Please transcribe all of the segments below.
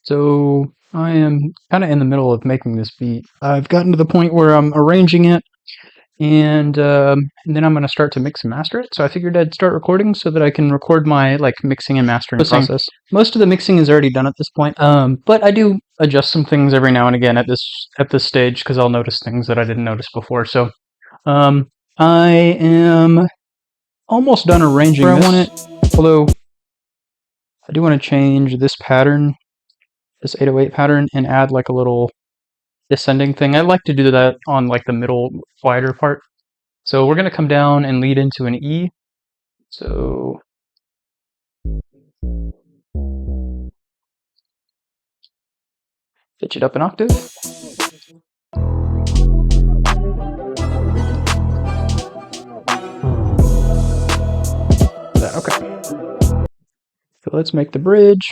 So I am kind of in the middle of making this beat. I've gotten to the point where I'm arranging it, and then I'm going to start to mix and master it. So I figured I'd start recording so that I can record my mixing and mastering process. Most of the mixing is already done at this point, but I do adjust some things every now and again at this stage because I'll notice things that I didn't notice before. So I am almost done arranging this. I want it, although I do want to change this pattern, this 808 pattern, and add like a little descending thing. I like to do that on like the middle quieter part. So we're going to come down and lead into an E. So pitch it up an octave. Okay. So let's make the bridge.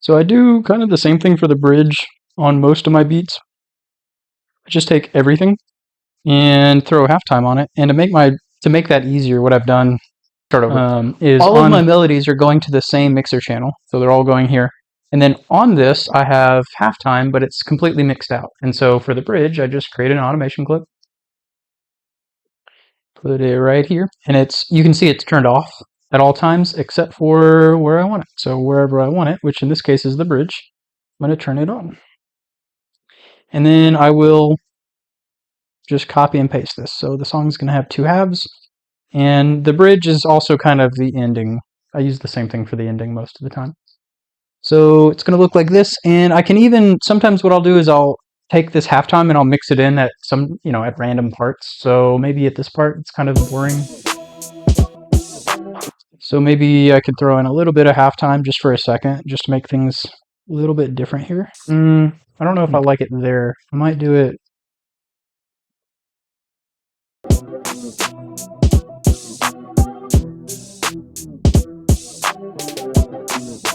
So I do kind of the same thing for the bridge on most of my beats. I just take everything and throw halftime on it. And to make that easier, what I've done is all of my melodies are going to the same mixer channel. So they're all going here. And then on this, I have halftime, but it's completely mixed out. And so for the bridge, I just create an automation clip. Put it right here. And you can see it's turned off at all times except for where I want it. So wherever I want it, which in this case is the bridge, I'm going to turn it on. And then I will just copy and paste this. So the song's going to have two halves. And the bridge is also kind of the ending. I use the same thing for the ending most of the time. So it's going to look like this. And I can even, sometimes what I'll do is I'll take this halftime and I'll mix it in at at random parts. So maybe at this part, it's kind of boring. So maybe I could throw in a little bit of halftime just for a second, just to make things a little bit different here. I don't know if I like it there. I might do it.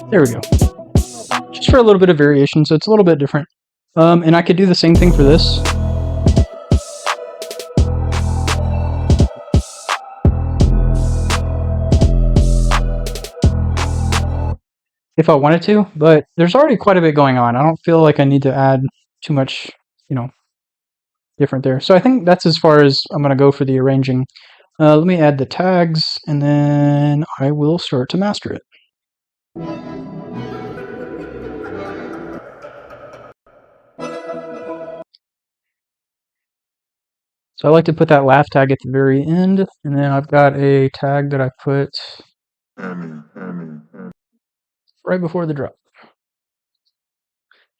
There we go. Just for a little bit of variation, so it's a little bit different. And I could do the same thing for this. If I wanted to, but there's already quite a bit going on. I don't feel like I need to add too much, different there. So I think that's as far as I'm going to go for the arranging. Let me add the tags, and then I will start to master it. So I like to put that laugh tag at the very end, and then I've got a tag that I put right before the drop.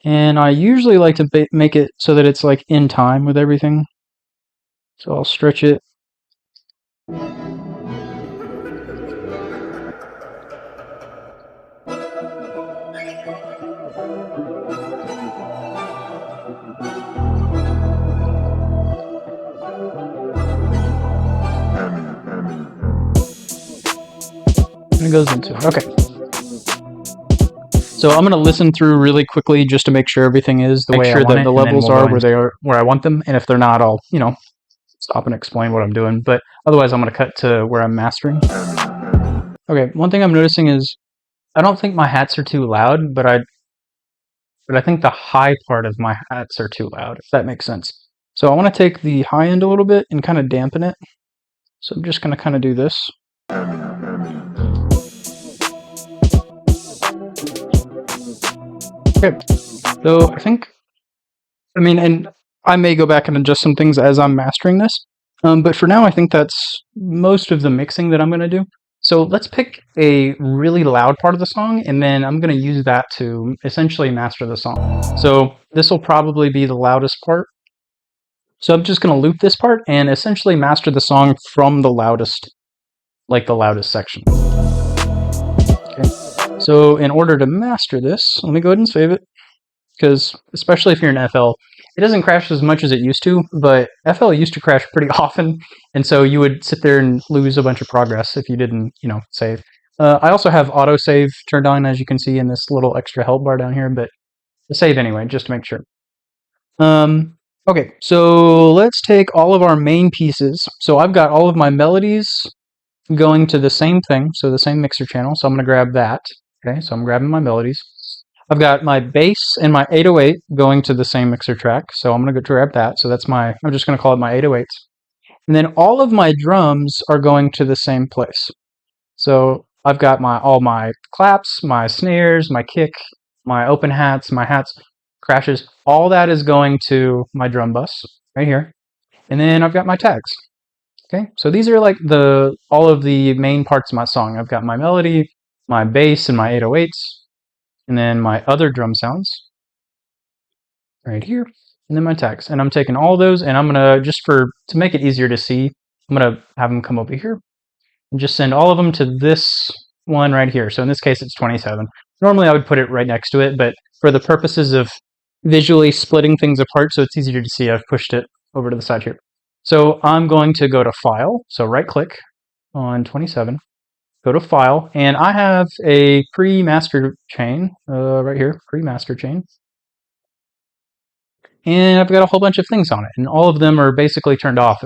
And I usually like to make it so that it's like in time with everything. So I'll stretch it. And it goes into it. Okay. So I'm going to listen through really quickly just to make sure everything is the way I want it, the levels are where I want them, and if they're not, I'll stop and explain what I'm doing. But otherwise, I'm going to cut to where I'm mastering. Okay, one thing I'm noticing is I don't think my hats are too loud, but I think the high part of my hats are too loud, if that makes sense. So I want to take the high end a little bit and kind of dampen it. So I'm just going to kind of do this. Okay, so and I may go back and adjust some things as I'm mastering this, but for now I think that's most of the mixing that I'm going to do. So let's pick a really loud part of the song, and then I'm going to use that to essentially master the song. So this will probably be the loudest part. So I'm just going to loop this part and essentially master the song from the loudest, the loudest section. Okay. So in order to master this, let me go ahead and save it, because especially if you're in FL, it doesn't crash as much as it used to, but FL used to crash pretty often, and so you would sit there and lose a bunch of progress if you didn't, save. I also have autosave turned on, as you can see in this little extra help bar down here, but save anyway, just to make sure. Okay, so let's take all of our main pieces. So I've got all of my melodies going to the same thing, so the same mixer channel, so I'm going to grab that. Okay, so I'm grabbing my melodies. I've got my bass and my 808 going to the same mixer track, so I'm going to go grab that. So that's my, I'm just going to call it my 808s. And then all of my drums are going to the same place. So I've got all my claps, my snares, my kick, my open hats, my hats, crashes. All that is going to my drum bus right here. And then I've got my tags. Okay, so these are like all of the main parts of my song. I've got my melody, my bass, and my 808s, and then my other drum sounds right here, and then my tags. And I'm taking all those, and I'm gonna to make it easier to see, I'm gonna have them come over here and just send all of them to this one right here. So in this case, it's 27. Normally, I would put it right next to it, but for the purposes of visually splitting things apart, so it's easier to see, I've pushed it over to the side here. So I'm going to go to File, so right-click on 27, go to File, and I have a pre-master chain right here, pre-master chain. And I've got a whole bunch of things on it, and all of them are basically turned off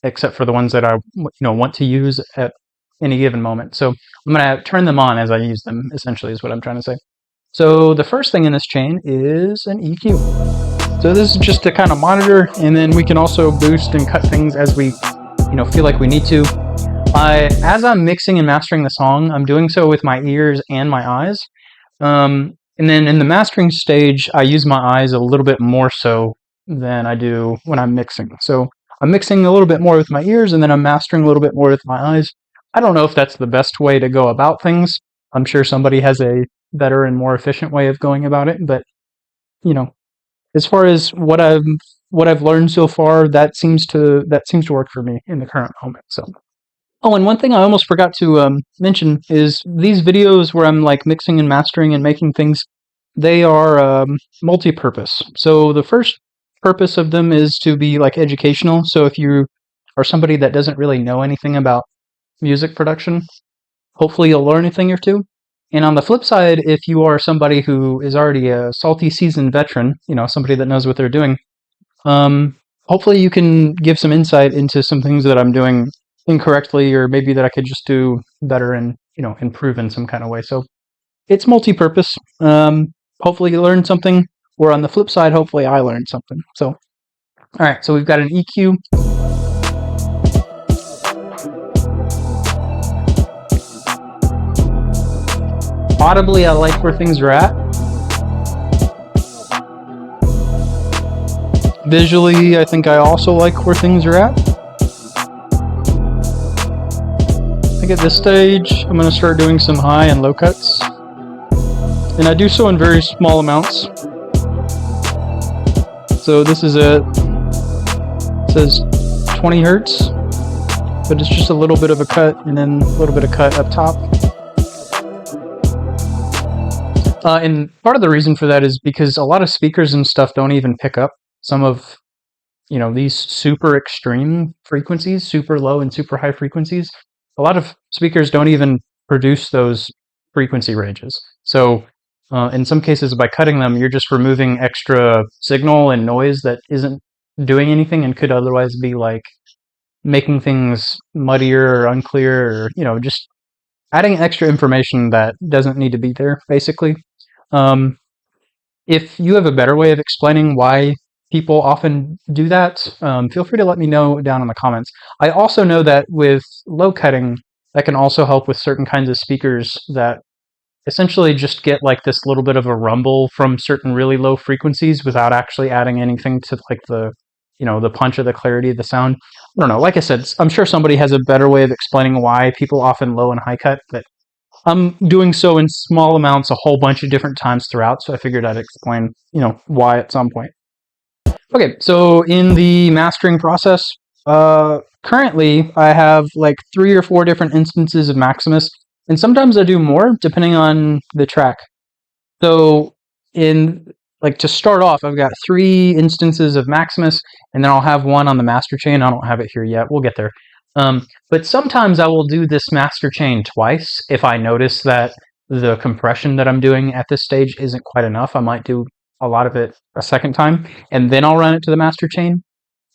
except for the ones that I want to use at any given moment. So I'm going to turn them on as I use them, essentially, is what I'm trying to say. So the first thing in this chain is an EQ. So this is just to kind of monitor, and then we can also boost and cut things as we feel like we need to. As I'm mixing and mastering the song, I'm doing so with my ears and my eyes. And then in the mastering stage, I use my eyes a little bit more so than I do when I'm mixing. So I'm mixing a little bit more with my ears, and then I'm mastering a little bit more with my eyes. I don't know if that's the best way to go about things. I'm sure somebody has a better and more efficient way of going about it, but as far as what I've learned so far, that seems to work for me in the current moment. So. Oh, and one thing I almost forgot to mention is these videos where I'm like mixing and mastering and making things, they are multi-purpose. So the first purpose of them is to be like educational. So if you are somebody that doesn't really know anything about music production, hopefully you'll learn a thing or two. And on the flip side, if you are somebody who is already a salty seasoned veteran, somebody that knows what they're doing, hopefully you can give some insight into some things that I'm doing incorrectly, or maybe that I could just do better and improve in some kind of way. So it's multi-purpose. Hopefully you learned something, or on the flip side, hopefully I learned something. So all right, so we've got an EQ. Audibly, I like where things are at. Visually, I think I also like where things are at. I think at this stage, I'm going to start doing some high and low cuts. And I do so in very small amounts. So this is it says 20 hertz, but it's just a little bit of a cut and then a little bit of cut up top. And part of the reason for that is because a lot of speakers and stuff don't even pick up some of these super extreme frequencies, super low and super high frequencies. A lot of speakers don't even produce those frequency ranges. So in some cases, by cutting them, you're just removing extra signal and noise that isn't doing anything and could otherwise be like making things muddier or unclear, or just adding extra information that doesn't need to be there, basically. If you have a better way of explaining why people often do that, feel free to let me know down in the comments. I also know that with low cutting, that can also help with certain kinds of speakers that essentially just get like this little bit of a rumble from certain really low frequencies without actually adding anything to like the punch or the clarity of the sound. I don't know. Like I said, I'm sure somebody has a better way of explaining why people often low and high cut, but I'm doing so in small amounts a whole bunch of different times throughout, so I figured I'd explain, why at some point. Okay, so in the mastering process, currently I have like 3 or 4 different instances of Maximus, and sometimes I do more depending on the track. So to start off, I've got 3 instances of Maximus, and then I'll have one on the master chain. I don't have it here yet. We'll get there. But sometimes I will do this master chain twice if I notice that the compression that I'm doing at this stage isn't quite enough. I might do a lot of it a second time, and then I'll run it to the master chain.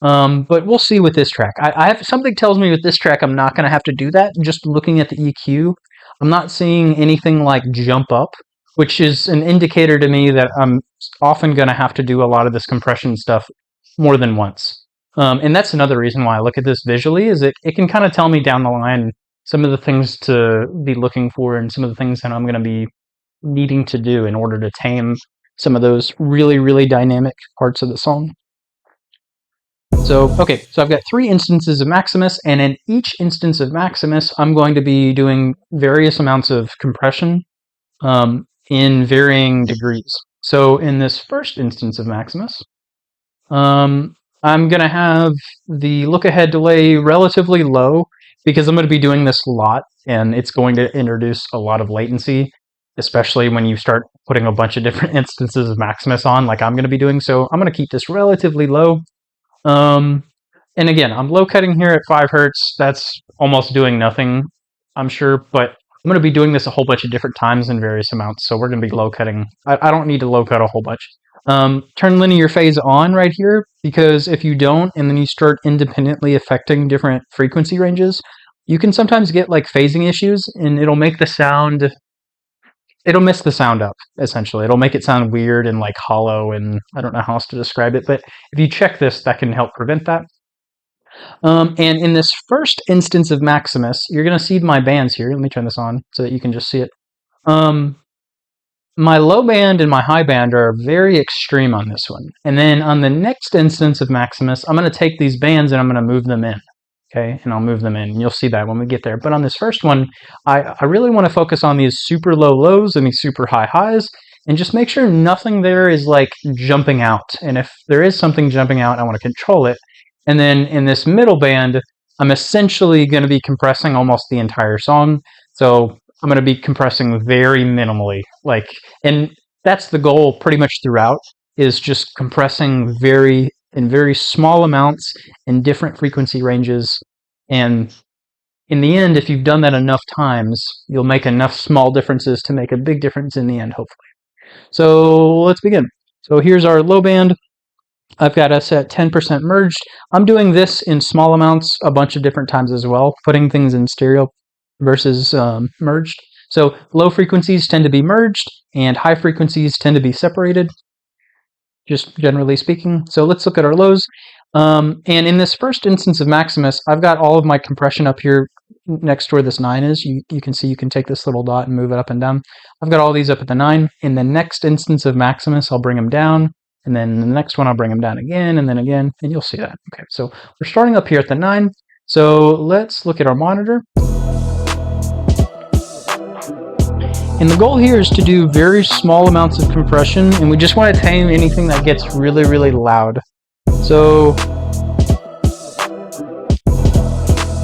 But we'll see with this track. I have something tells me with this track I'm not going to have to do that. Just looking at the EQ, I'm not seeing anything like jump up, which is an indicator to me that I'm often going to have to do a lot of this compression stuff more than once. And that's another reason why I look at this visually, is it can kind of tell me down the line some of the things to be looking for and some of the things that I'm going to be needing to do in order to tame some of those really, really dynamic parts of the song. So, okay, so I've got 3 instances of Maximus, and in each instance of Maximus, I'm going to be doing various amounts of compression in varying degrees. So in this first instance of Maximus, I'm going to have the look-ahead delay relatively low, because I'm going to be doing this a lot, and it's going to introduce a lot of latency, especially when you start putting a bunch of different instances of Maximus on, like I'm going to be doing. So I'm going to keep this relatively low. And again, I'm low cutting here at 5 Hertz. That's almost doing nothing, I'm sure, but I'm going to be doing this a whole bunch of different times in various amounts, so we're going to be low cutting. I don't need to low cut a whole bunch. Turn linear phase on right here, because if you don't, and then you start independently affecting different frequency ranges, you can sometimes get like phasing issues, and it'll make the sound, it'll mess the sound up, essentially. It'll make it sound weird and like hollow, and I don't know how else to describe it, but if you check this, that can help prevent that. And in this first instance of Maximus, you're going to see my bands here. Let me turn this on so that you can just see it. My low band and my high band are very extreme on this one. And then on the next instance of Maximus, I'm going to take these bands and I'm going to move them in. Okay, and I'll move them in. You'll see that when we get there. But on this first one, I really want to focus on these super low lows and these super high highs, and just make sure nothing there is like jumping out. And if there is something jumping out, I want to control it. And then in this middle band, I'm essentially going to be compressing almost the entire song. So I'm going to be compressing very minimally. And that's the goal pretty much throughout, is just compressing in very small amounts in different frequency ranges. And in the end, if you've done that enough times, you'll make enough small differences to make a big difference in the end, hopefully. So let's begin. So here's our low band. I've got us at 10% merged. I'm doing this in small amounts a bunch of different times as well, putting things in stereo versus merged. So low frequencies tend to be merged, and high frequencies tend to be separated, just generally speaking. So let's look at our lows. And in this first instance of Maximus, I've got all of my compression up here next to where this 9 is. You can see you can take this little dot and move it up and down. I've got all these up at the 9. In the next instance of Maximus, I'll bring them down. And then the next one, I'll bring them down again, and then again, and you'll see that. Okay, so we're starting up here at the 9. So let's look at our monitor. And the goal here is to do very small amounts of compression, and we just want to tame anything that gets really, really loud. So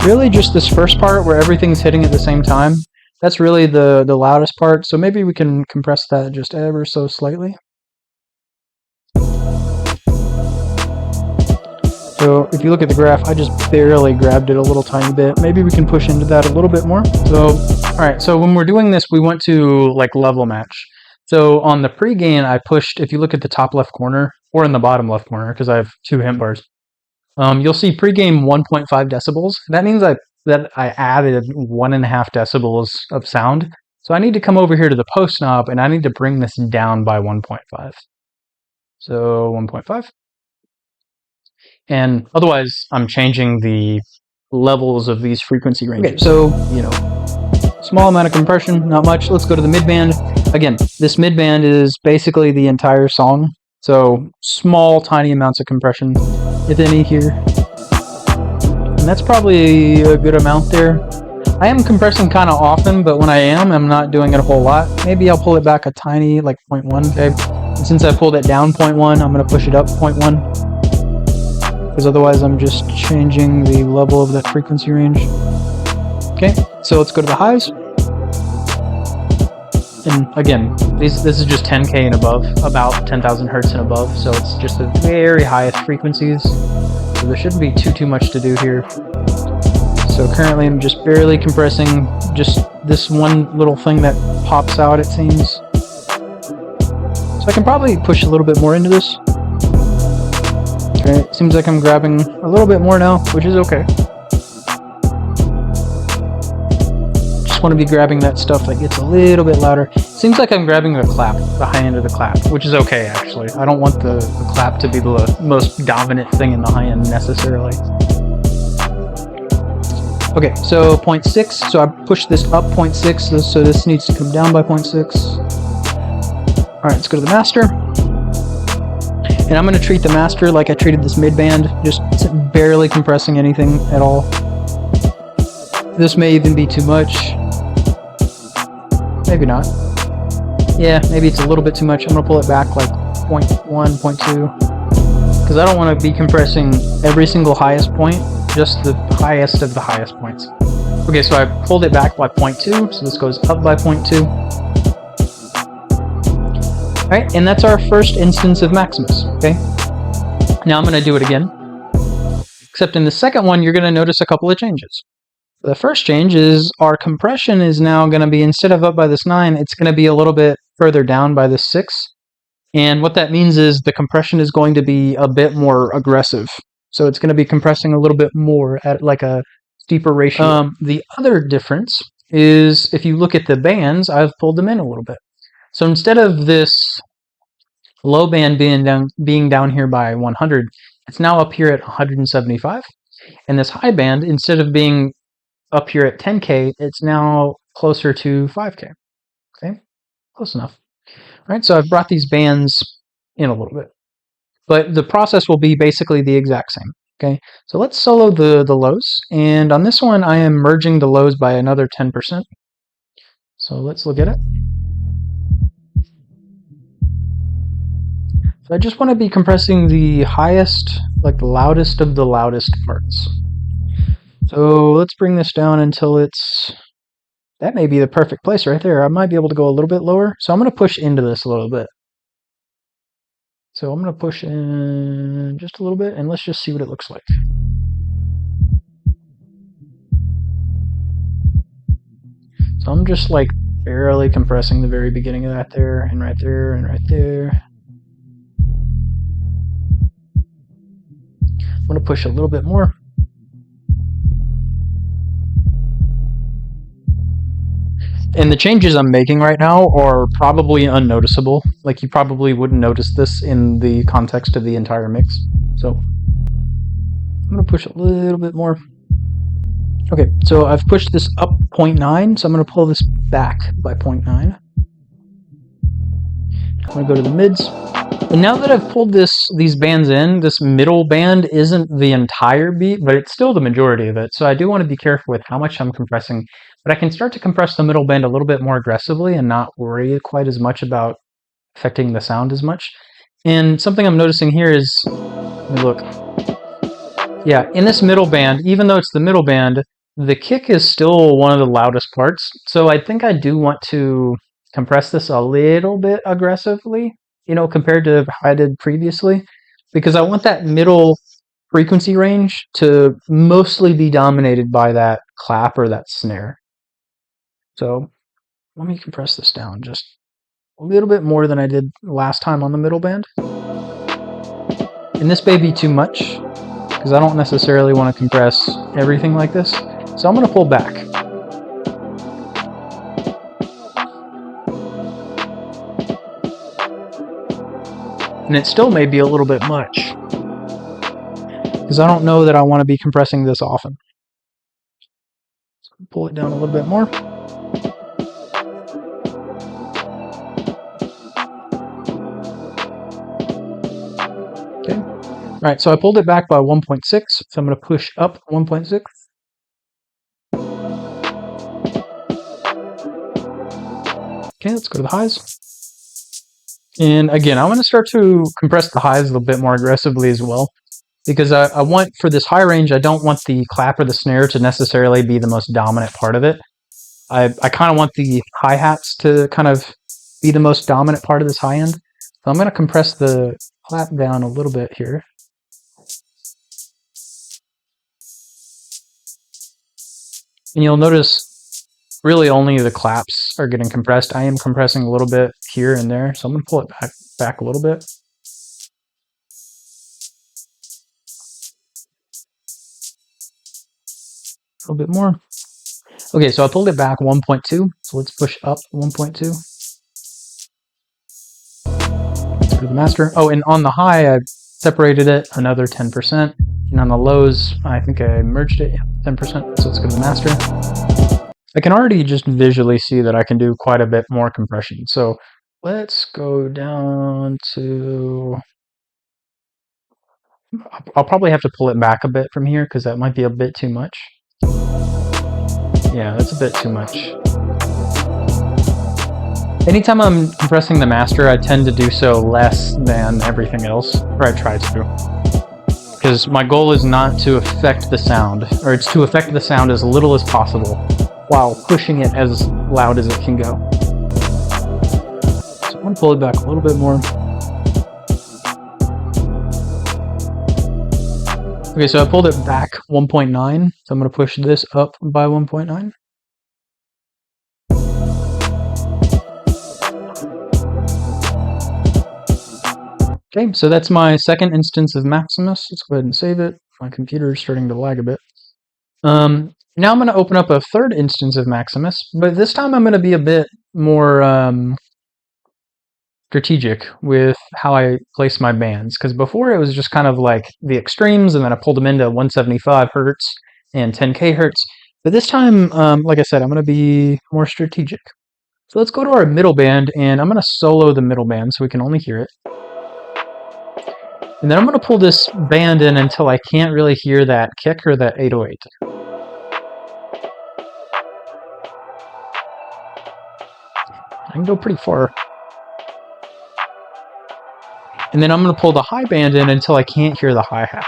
really just this first part where everything's hitting at the same time, that's really the loudest part. So maybe we can compress that just ever so slightly. So if you look at the graph, I just barely grabbed it a little tiny bit. Maybe we can push into that a little bit more. So, all right, so when we're doing this, we want to like level match. So on the pre-gain, I pushed, if you look at the top left corner, or in the bottom left corner, because I have 2 hemp bars, you'll see pre-gain 1.5 decibels. That means that I added 1.5 decibels of sound. So I need to come over here to the post knob, and I need to bring this down by 1.5. So 1.5. And otherwise, I'm changing the levels of these frequency ranges. Okay, so, small amount of compression, not much. Let's go to the mid-band. Again, this mid-band is basically the entire song. So, small, tiny amounts of compression, if any, here. And that's probably a good amount there. I am compressing kind of often, but when I am, I'm not doing it a whole lot. Maybe I'll pull it back a tiny, like 0.1, okay? And since I pulled it down 0.1, I'm going to push it up 0.1. Because otherwise I'm just changing the level of that frequency range. Okay, so let's go to the highs. And again, this is just 10K and above, about 10,000 Hertz and above, so it's just the very highest frequencies. So there shouldn't be too much to do here. So currently I'm just barely compressing just this one little thing that pops out, it seems. So I can probably push a little bit more into this. Okay, it seems like I'm grabbing a little bit more now, which is okay. Just want to be grabbing that stuff that gets a little bit louder. Seems like I'm grabbing the clap, the high end of the clap, which is okay actually. I don't want the clap to be the most dominant thing in the high end necessarily. Okay, so 0.6, so I pushed this up 0.6, so this needs to come down by 0.6. Alright, let's go to the master. And I'm going to treat the master like I treated this mid-band, just barely compressing anything at all. This may even be too much. Maybe not. Yeah, maybe it's a little bit too much. I'm going to pull it back like 0.1, 0.2. Because I don't want to be compressing every single highest point, just the highest of the highest points. Okay, so I pulled it back by 0.2, so this goes up by 0.2. Alright, and that's our first instance of Maximus, okay? Now I'm going to do it again. Except in the second one, you're going to notice a couple of changes. The first change is our compression is now going to be, instead of up by this 9, it's going to be a little bit further down by this 6. And what that means is the compression is going to be a bit more aggressive. So it's going to be compressing a little bit more at like a steeper ratio. The other difference is if you look at the bands, I've pulled them in a little bit. So instead of this low band being down here by 100, it's now up here at 175. And this high band, instead of being up here at 10K, it's now closer to 5K. Okay, close enough. All right, so I've brought these bands in a little bit. But the process will be basically the exact same. Okay, so let's solo the lows. And on this one, I am merging the lows by another 10%. So let's look at it. So I just want to be compressing the highest, like the loudest of the loudest parts. So let's bring this down until it's, that may be the perfect place right there. I might be able to go a little bit lower. So I'm going to push into this a little bit. So I'm going to push in just a little bit and let's just see what it looks like. So I'm just like barely compressing the very beginning of that there and right there and right there. I'm going to push a little bit more. And the changes I'm making right now are probably unnoticeable. Like you probably wouldn't notice this in the context of the entire mix. So I'm going to push a little bit more. Okay, so I've pushed this up 0.9, so I'm going to pull this back by 0.9. I'm going to go to the mids. And now that I've pulled these bands in, this middle band isn't the entire beat, but it's still the majority of it. So I do want to be careful with how much I'm compressing. But I can start to compress the middle band a little bit more aggressively and not worry quite as much about affecting the sound as much. And something I'm noticing here is, let me look. Yeah, in this middle band, even though it's the middle band, the kick is still one of the loudest parts. So I think I do want to compress this a little bit aggressively, compared to how I did previously, because I want that middle frequency range to mostly be dominated by that clap or that snare. So let me compress this down just a little bit more than I did last time on the middle band. And this may be too much, because I don't necessarily want to compress everything like this. So I'm going to pull back. And it still may be a little bit much, because I don't know that I want to be compressing this often. So pull it down a little bit more. Okay. All right, so I pulled it back by 1.6, so I'm going to push up 1.6. Okay, let's go to the highs. And again, I want to start to compress the highs a little bit more aggressively as well, because I want, for this high range, I don't want the clap or the snare to necessarily be the most dominant part of it. I kind of want the hi-hats to kind of be the most dominant part of this high end. So I'm going to compress the clap down a little bit here. And you'll notice really only the claps are getting compressed. I am compressing a little bit here and there, so I'm going to pull it back a little bit. A little bit more. Okay, so I pulled it back 1.2. So let's push up 1.2. Let's go to the master. Oh, and on the high, I separated it another 10%. And on the lows, I think I merged it 10%. So let's go to the master. I can already just visually see that I can do quite a bit more compression. So let's go down to... I'll probably have to pull it back a bit from here because that might be a bit too much. Yeah, that's a bit too much. Anytime I'm compressing the master, I tend to do so less than everything else, or I try to. Because my goal is not to affect the sound, or it's to affect the sound as little as possible while pushing it as loud as it can go. So I'm going to pull it back a little bit more. Okay, so I pulled it back 1.9, so I'm going to push this up by 1.9. Okay, so that's my second instance of Maximus. Let's go ahead and save it. My computer is starting to lag a bit. Now I'm going to open up a third instance of Maximus, but this time I'm going to be a bit more strategic with how I place my bands, because before it was just kind of like the extremes, and then I pulled them into 175 hertz and 10k hertz. But this time, like I said, I'm going to be more strategic. So let's go to our middle band, and I'm going to solo the middle band so we can only hear it. And then I'm going to pull this band in until I can't really hear that kick or that 808. I can go pretty far. And then I'm going to pull the high band in until I can't hear the hi-hat.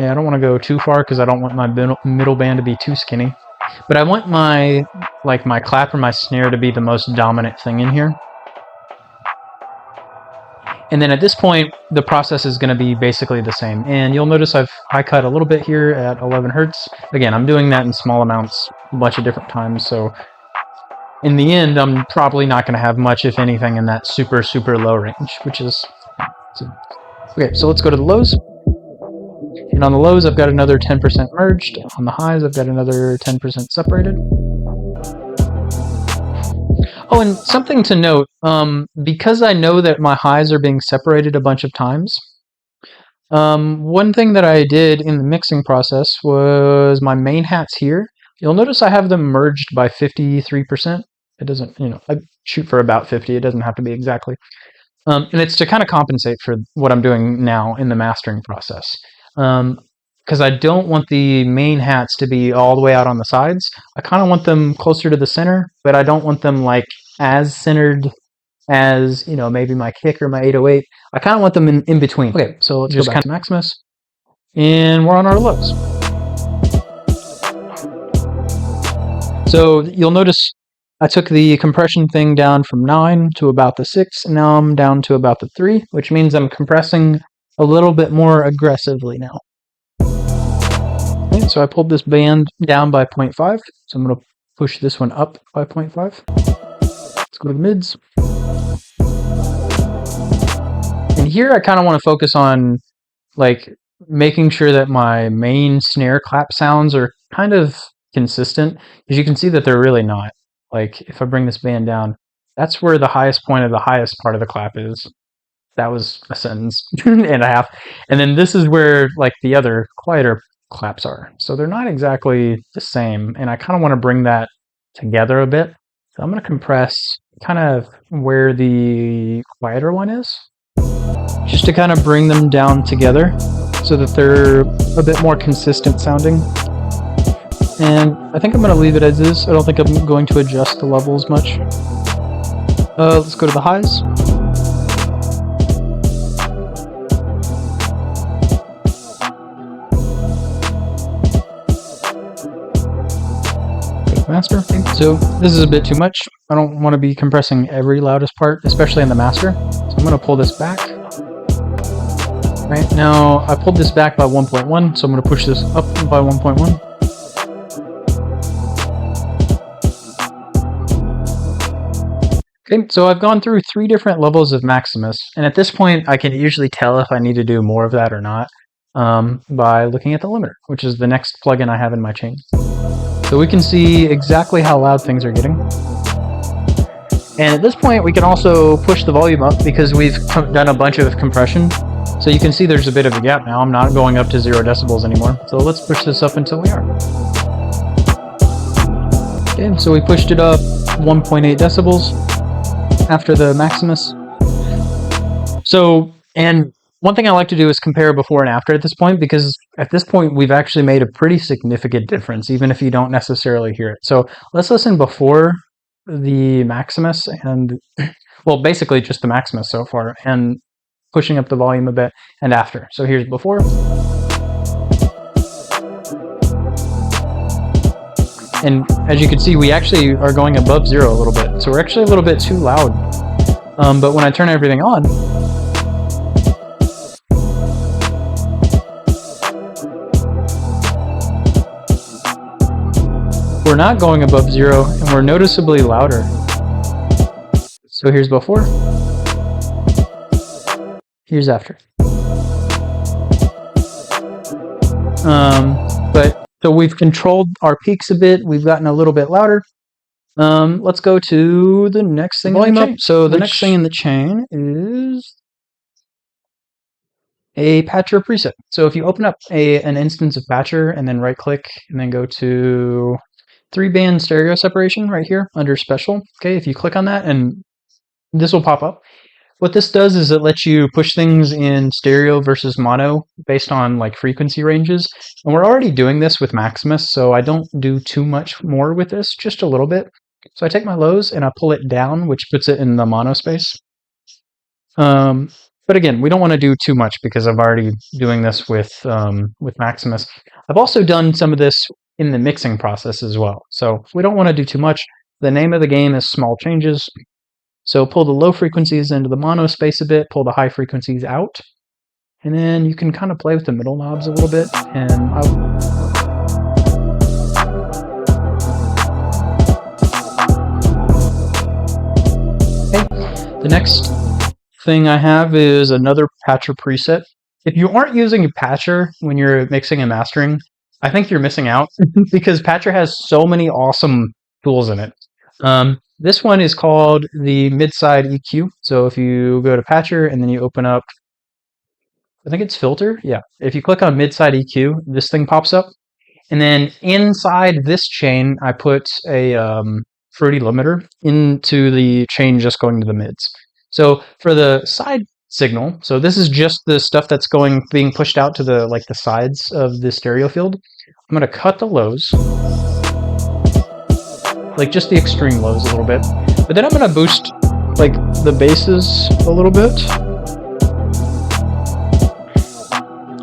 Yeah, I don't want to go too far because I don't want my middle band to be too skinny. But I want my clap or my snare to be the most dominant thing in here. And then at this point, the process is going to be basically the same. And you'll notice I've high cut a little bit here at 11 hertz. Again, I'm doing that in small amounts a bunch of different times. So in the end, I'm probably not going to have much, if anything, in that super, super low range, which is... Okay, so let's go to the lows. And on the lows, I've got another 10% merged. On the highs, I've got another 10% separated. Oh, and something to note, because I know that my highs are being separated a bunch of times, one thing that I did in the mixing process was my main hats here. You'll notice I have them merged by 53%. It doesn't, I shoot for about 50. It doesn't have to be exactly. And it's to kind of compensate for what I'm doing now in the mastering process. Because I don't want the main hats to be all the way out on the sides. I kind of want them closer to the center, but I don't want them like as centered as, maybe my kick or my 808. I kind of want them in between. Okay, so let's just go back to Maximus. And we're on our lows. So you'll notice I took the compression thing down from 9 to about the 6, and now I'm down to about the 3, which means I'm compressing a little bit more aggressively now. Okay, so I pulled this band down by 0.5, so I'm going to push this one up by 0.5. Let's go to the mids. And here I kind of want to focus on making sure that my main snare clap sounds are kind of consistent, because you can see that they're really not. If I bring this band down, that's where the highest point of the highest part of the clap is. That was a sentence and a half. And then this is where the other quieter claps are. So they're not exactly the same, and I kind of want to bring that together a bit. So I'm going to compress kind of where the quieter one is, just to kind of bring them down together so that they're a bit more consistent sounding. And I think I'm going to leave it as is. I don't think I'm going to adjust the levels much. Let's go to the highs. Go to master. So this is a bit too much. I don't want to be compressing every loudest part, especially in the master. So I'm going to pull this back. Right now, I pulled this back by 1.1, so I'm going to push this up by 1.1. Okay, so I've gone through 3 different levels of Maximus, and at this point I can usually tell if I need to do more of that or not. by looking at the limiter, which is the next plugin I have in my chain. So we can see exactly how loud things are getting. And at this point, we can also push the volume up because we've done a bunch of compression. So you can see there's a bit of a gap now. I'm not going up to 0 decibels anymore. So let's push this up until we are. Okay, so we pushed it up 1.8 decibels after the Maximus. So, and one thing I like to do is compare before and after at this point, because at this point we've actually made a pretty significant difference, even if you don't necessarily hear it. So let's listen before the Maximus and, well, basically just the Maximus so far, and pushing up the volume a bit, and after. So here's before. And as you can see, we actually are going above 0 a little bit. So we're actually a little bit too loud. But when I turn everything on, we're not going above 0, and we're noticeably louder. So here's before. Here's after. So we've controlled our peaks a bit. We've gotten a little bit louder. Let's go to the next thing in the chain. So the next thing in the chain is a patcher preset. So if you open up an instance of patcher and then right click and then go to 3-band stereo separation right here under special. Okay, if you click on that, and this will pop up. What this does is it lets you push things in stereo versus mono based on like frequency ranges. And we're already doing this with Maximus, so I don't do too much more with this, just a little bit. So I take my lows and I pull it down, which puts it in the mono space. But again, we don't want to do too much because I'm already doing this with Maximus. I've also done some of this in the mixing process as well. So we don't want to do too much. The name of the game is small changes. So pull the low frequencies into the mono space a bit, pull the high frequencies out, and then you can kind of play with the middle knobs a little bit. And okay, the next thing I have is another patcher preset. If you aren't using a patcher when you're mixing and mastering, I think you're missing out because patcher has so many awesome tools in it. This one is called the mid-side EQ. So if you go to patcher and then you open up, I think it's filter. Yeah. If you click on mid-side EQ, this thing pops up. And then inside this chain, I put a fruity limiter into the chain just going to the mids. So for the side signal, so this is just the stuff that's being pushed out to the sides of the stereo field. I'm going to cut the lows, like just the extreme lows a little bit, but then I'm going to boost like the basses a little bit.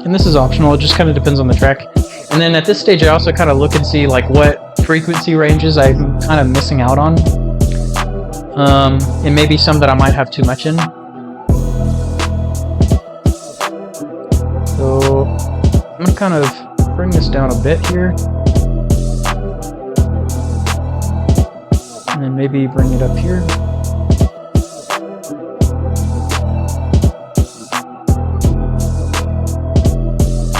And this is optional, it just kind of depends on the track. And then at this stage I also kind of look and see like what frequency ranges I'm kind of missing out on. And maybe some that I might have too much in. So I'm going to kind of bring this down a bit here. And then maybe bring it up here.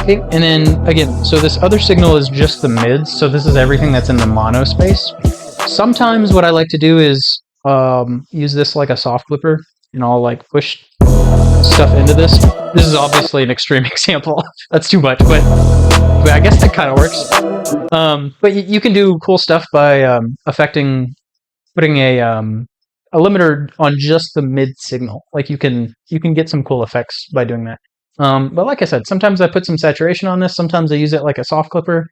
Okay, and then again, so this other signal is just the mids, so this is everything that's in the mono space. Sometimes what I like to do is use this like a soft clipper, and I'll like push stuff into this. This is obviously an extreme example. That's too much, but I guess that kind of works. But you can do cool stuff by putting a limiter on just the mid signal. Like you can get some cool effects by doing that. But like I said, sometimes I put some saturation on this. Sometimes I use it like a soft clipper.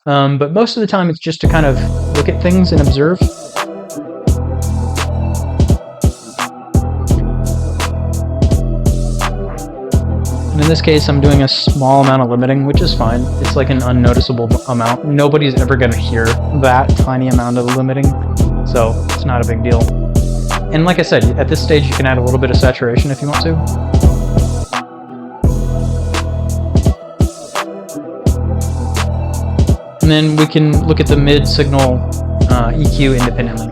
But most of the time it's just to kind of look at things and observe. And in this case, I'm doing a small amount of limiting, which is fine. It's like an unnoticeable amount. Nobody's ever going to hear that tiny amount of limiting, so it's not a big deal. And like I said, at this stage, you can add a little bit of saturation if you want to. And then we can look at the mid signal EQ independently.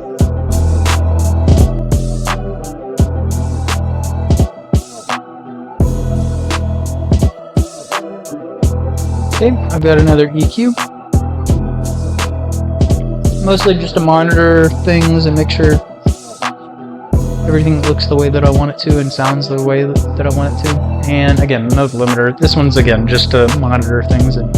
Okay, I've got another EQ. Mostly just to monitor things and make sure everything looks the way that I want it to and sounds the way that I want it to. And again, no limiter. This one's again just to monitor things and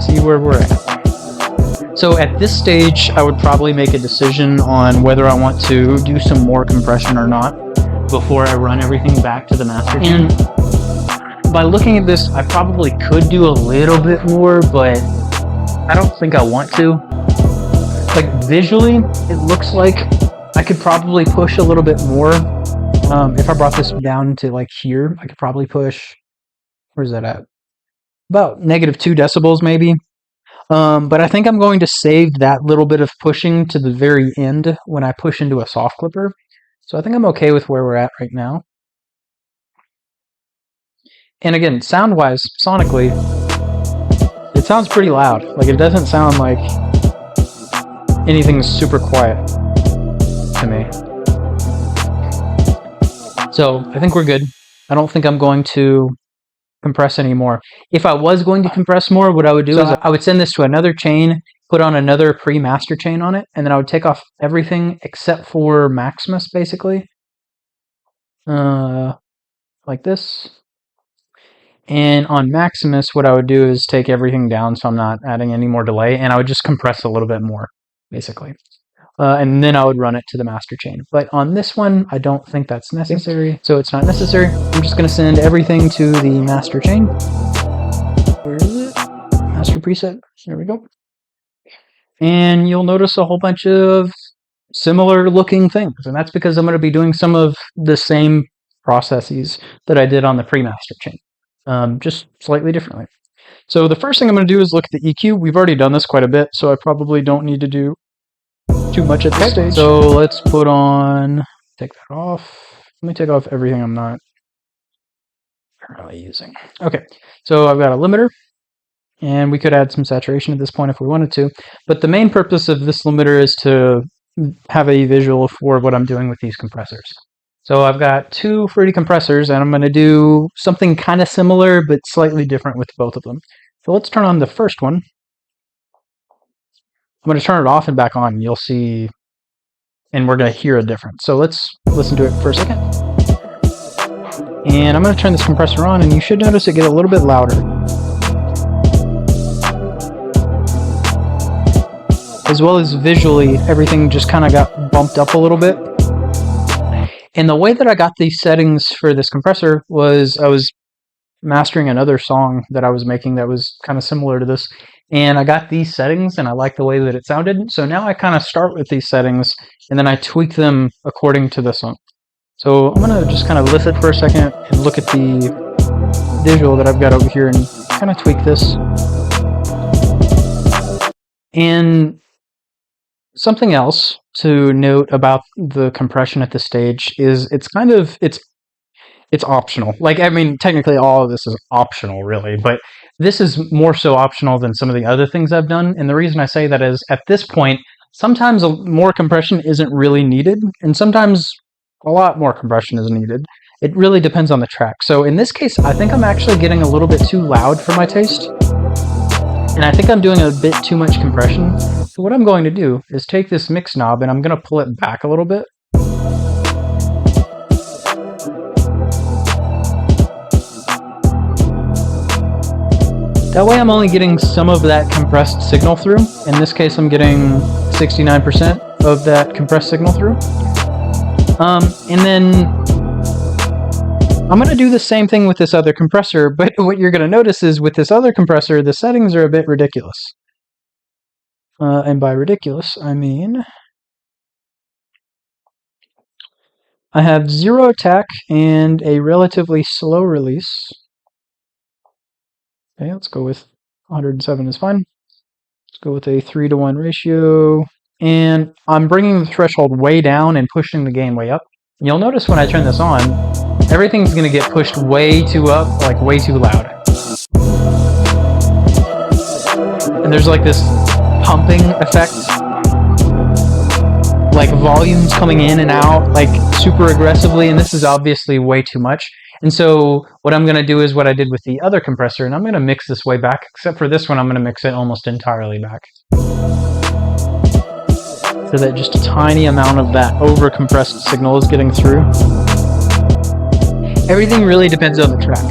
see where we're at. So at this stage, I would probably make a decision on whether I want to do some more compression or not before I run everything back to the master chain. And by looking at this, I probably could do a little bit more, but I don't think I want to. Like visually, it looks like I could probably push a little bit more. If I brought this down to like here, I could probably push, where's that at? About -2 decibels maybe. But I think I'm going to save that little bit of pushing to the very end when I push into a soft clipper. So I think I'm okay with where we're at right now. And again, sound-wise, sonically, it sounds pretty loud. Like, it doesn't sound like anything's super quiet to me. So I think we're good. I don't think I'm going to compress anymore. If I was going to compress more, what I would do is I would send this to another chain, put on another pre-master chain on it, and then I would take off everything except for Maximus, basically. Like this. And on Maximus, what I would do is take everything down so I'm not adding any more delay, and I would just compress a little bit more, basically. And then I would run it to the master chain. But on this one, I don't think that's necessary, so it's not necessary. I'm just going to send everything to the master chain. Where is it? Master preset. There we go. And you'll notice a whole bunch of similar looking things, and that's because I'm going to be doing some of the same processes that I did on the pre-master chain, just slightly differently. So the first thing I'm going to do is look at the EQ. We've already done this quite a bit, so I probably don't need to do too much at this stage. So let's put on, take that off. Let me take off everything I'm not currently using. Okay, so I've got a limiter, and we could add some saturation at this point if we wanted to, but the main purpose of this limiter is to have a visual for what I'm doing with these compressors. So I've got 2 fruity compressors, and I'm going to do something kind of similar but slightly different with both of them. So let's turn on the first one. I'm going to turn it off and back on, and you'll see, and we're going to hear a difference. So let's listen to it for a second. And I'm going to turn this compressor on, and you should notice it get a little bit louder. As well as visually, everything just kind of got bumped up a little bit. And the way that I got these settings for this compressor was I was mastering another song that I was making that was kind of similar to this. And I got these settings, and I like the way that it sounded. So now I kind of start with these settings, and then I tweak them according to the song. So I'm going to just kind of listen for a second and look at the visual that I've got over here and kind of tweak this. And something else to note about the compression at this stage is it's optional. Like, I mean, technically all of this is optional, really, but this is more so optional than some of the other things I've done. And the reason I say that is, at this point, sometimes more compression isn't really needed, and sometimes a lot more compression is needed. It really depends on the track. So in this case, I think I'm actually getting a little bit too loud for my taste, and I think I'm doing a bit too much compression. So what I'm going to do is take this mix knob, and I'm going to pull it back a little bit. That way I'm only getting some of that compressed signal through. In this case, I'm getting 69% of that compressed signal through. And then I'm going to do the same thing with this other compressor, but what you're going to notice is with this other compressor, the settings are a bit ridiculous. And by ridiculous, I mean I have 0 attack and a relatively slow release. Okay, let's go with 107 is fine. Let's go with a 3-to-1 ratio. And I'm bringing the threshold way down and pushing the gain way up. And you'll notice when I turn this on, everything's going to get pushed way too up, like way too loud. And there's like this pumping effect. Like volumes coming in and out, like super aggressively, and this is obviously way too much. And so what I'm going to do is what I did with the other compressor, and I'm going to mix this way back, except for this one I'm going to mix it almost entirely back. So that just a tiny amount of that over-compressed signal is getting through. Everything really depends on the track.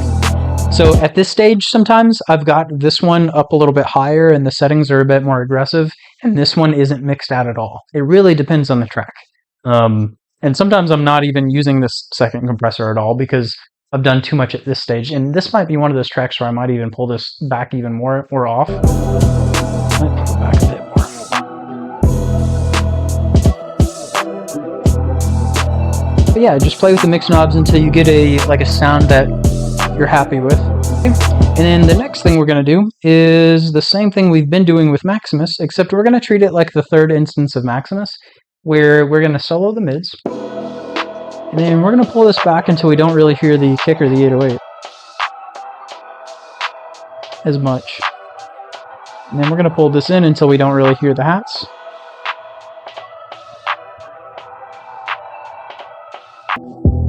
So at this stage, sometimes I've got this one up a little bit higher and the settings are a bit more aggressive, and this one isn't mixed out at all. It really depends on the track. And sometimes I'm not even using this second compressor at all because I've done too much at this stage. And this might be one of those tracks where I might even pull this back even more or off. Might pull it back a bit more. But yeah, just play with the mix knobs until you get a sound that you're happy with. And then the next thing we're going to do is the same thing we've been doing with Maximus, except we're going to treat it like the third instance of Maximus, where we're going to solo the mids, and then we're going to pull this back until we don't really hear the kick or the 808 as much. And then we're going to pull this in until we don't really hear the hats.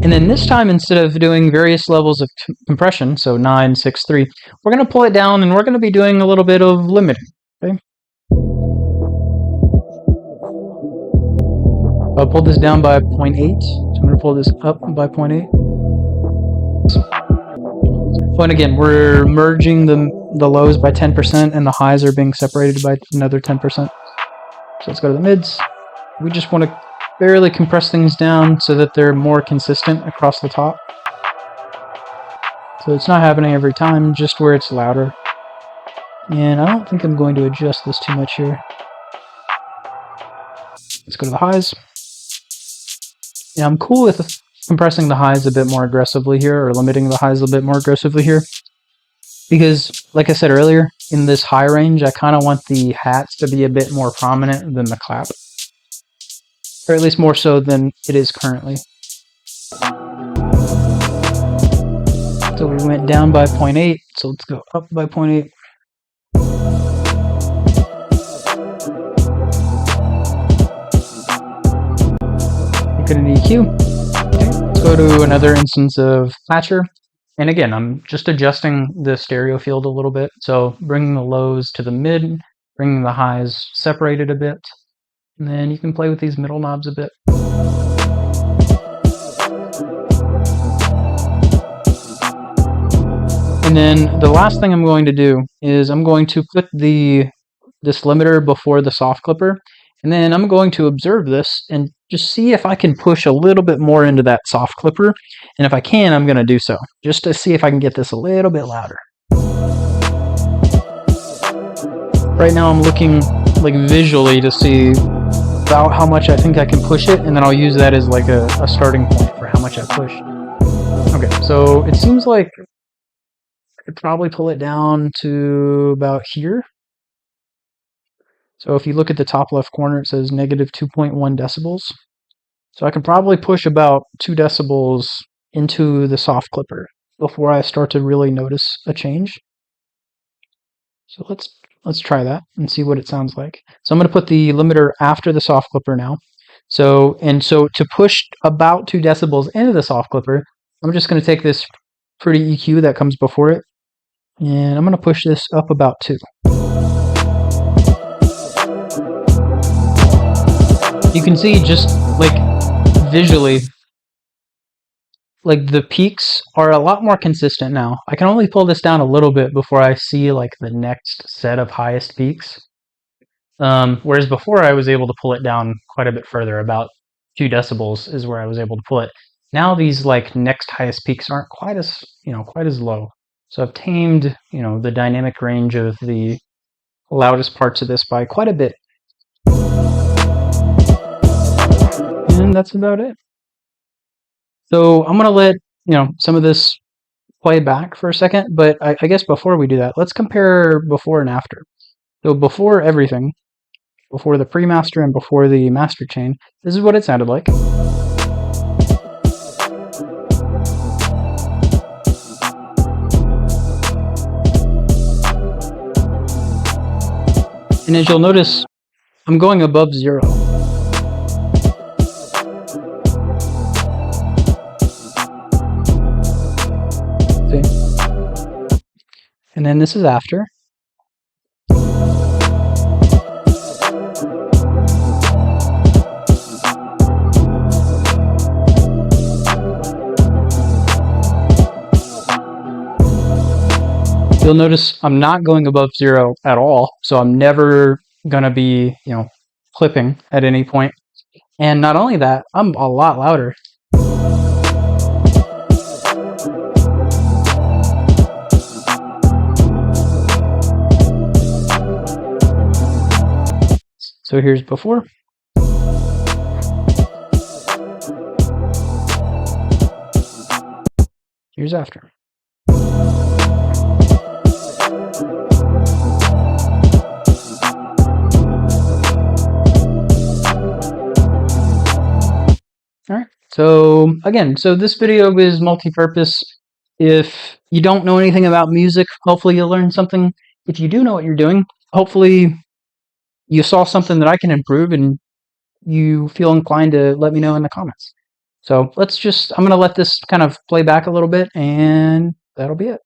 And then this time, instead of doing various levels of compression, so 9, 6, 3, we're going to pull it down and we're going to be doing a little bit of limiting. Okay? I'll pull this down by 0.8, so I'm going to pull this up by 0.8. Oh, and again, we're merging the lows by 10% and the highs are being separated by another 10%. So let's go to the mids. We just want to barely compress things down so that they're more consistent across the top. So it's not happening every time, just where it's louder. And I don't think I'm going to adjust this too much here. Let's go to the highs. Yeah, I'm cool with compressing the highs a bit more aggressively here, or limiting the highs a bit more aggressively here. Because, like I said earlier, in this high range, I kind of want the hats to be a bit more prominent than the clap. Or at least more so than it is currently. So we went down by 0.8, so let's go up by 0.8. Look at an EQ. Okay, let's go to another instance of Thatcher. And again, I'm just adjusting the stereo field a little bit. So bringing the lows to the mid, bringing the highs separated a bit. And then you can play with these middle knobs a bit. And then the last thing I'm going to do is I'm going to put this limiter before the soft clipper. And then I'm going to observe this and just see if I can push a little bit more into that soft clipper. And if I can, I'm going to do so, just to see if I can get this a little bit louder. Right now I'm looking visually to see about how much I think I can push it, and then I'll use that as a starting point for how much I push. Okay, so it seems like I could probably pull it down to about here. So if you look at the top left corner, it says negative 2.1 decibels. So I can probably push about 2 decibels into the soft clipper before I start to really notice a change. So let's try that and see what it sounds like. So I'm going to put the limiter after the soft clipper now. So to push about 2 decibels into the soft clipper, I'm just going to take this pretty EQ that comes before it, and I'm going to push this up about 2. You can see just visually, the peaks are a lot more consistent now. I can only pull this down a little bit before I see the next set of highest peaks. Whereas before I was able to pull it down quite a bit further, about 2 decibels is where I was able to pull it. Now these next highest peaks aren't quite as low. So I've tamed the dynamic range of the loudest parts of this by quite a bit. And that's about it. So I'm going to let some of this play back for a second, but I guess before we do that, let's compare before and after. So before everything, before the pre-master and before the master chain, this is what it sounded like. And as you'll notice, I'm going above 0. And then this is after. You'll notice I'm not going above 0 at all, so I'm never gonna be, clipping at any point. And not only that, I'm a lot louder. So here's before. Here's after. Alright, so again, this video is multi-purpose. If you don't know anything about music, hopefully you'll learn something. If you do know what you're doing, hopefully you saw something that I can improve and you feel inclined to let me know in the comments. So I'm going to let this kind of play back a little bit, and that'll be it.